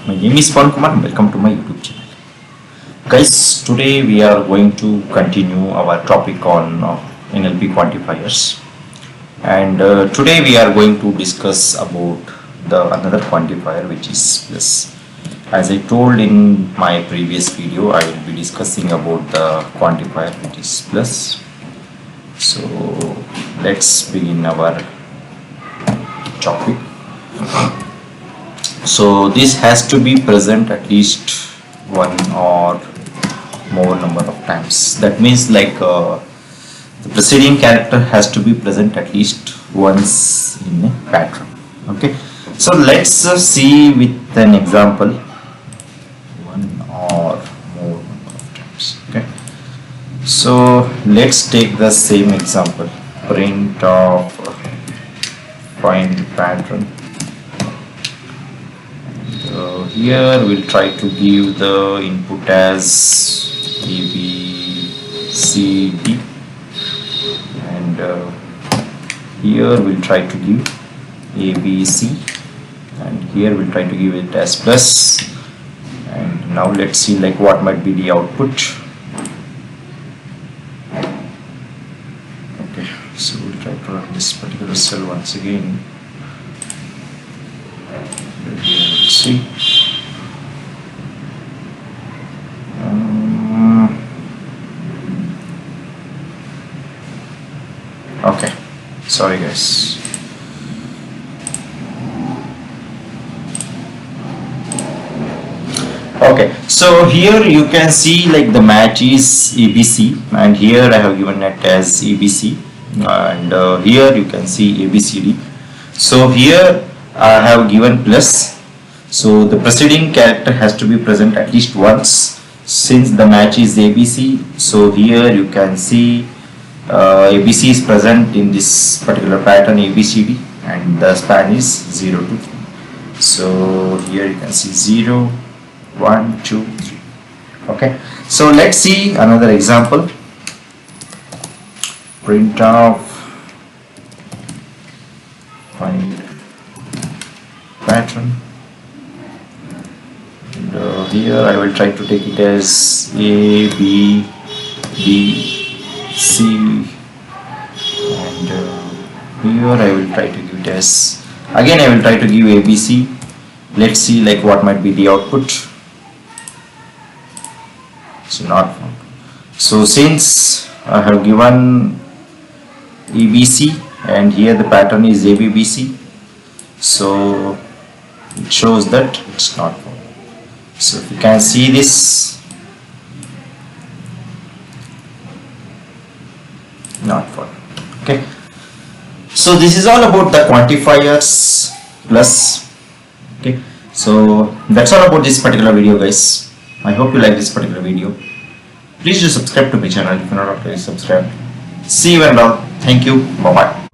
My name is Pavan Kumar and welcome to my YouTube channel. Guys, today we are going to continue our topic on NLP quantifiers, and today we are going to discuss about the another quantifier, which is plus. As I told in my previous video, I will be discussing about the quantifier which is plus. So let's begin our topic. So this has to be present at least one or more number of times. That means like the preceding character has to be present at least once in a pattern. Okay, so let's see with an example one or more number of times. Okay, so let's take the same example, print of find pattern. Here we'll try to give the input as A, B, C, D, and here we'll try to give A, B, C, and here we'll try to give it as plus. And now let's see like what might be the output. Okay, so we'll try to run this particular cell once again. Let's see. Okay, sorry guys. Okay, so here you can see like the match is ABC, and here I have given it as ABC, and here you can see ABCD. So here I have given plus, so the preceding character has to be present at least once since the match is ABC. So here you can see ABC is present in this particular pattern ABCD, and the span is 0 to 3. So here you can see 0, 1, 2, 3. Okay, so let's see another example. Print of find pattern, and here I will try to take it as A, B, D, C, and here I will try to give it as, again I will try to give ABC. Let's see like what might be the output. So not found. So since I have given ABC and here the pattern is ABBC, so it shows that it's not found. So if you can see this, not found. Okay, so this is all about the quantifiers plus. Okay, so that's all about this particular video guys. I hope you like this particular video. Please do subscribe to my channel if you're not already subscribed. See you and all. Thank you. Bye bye.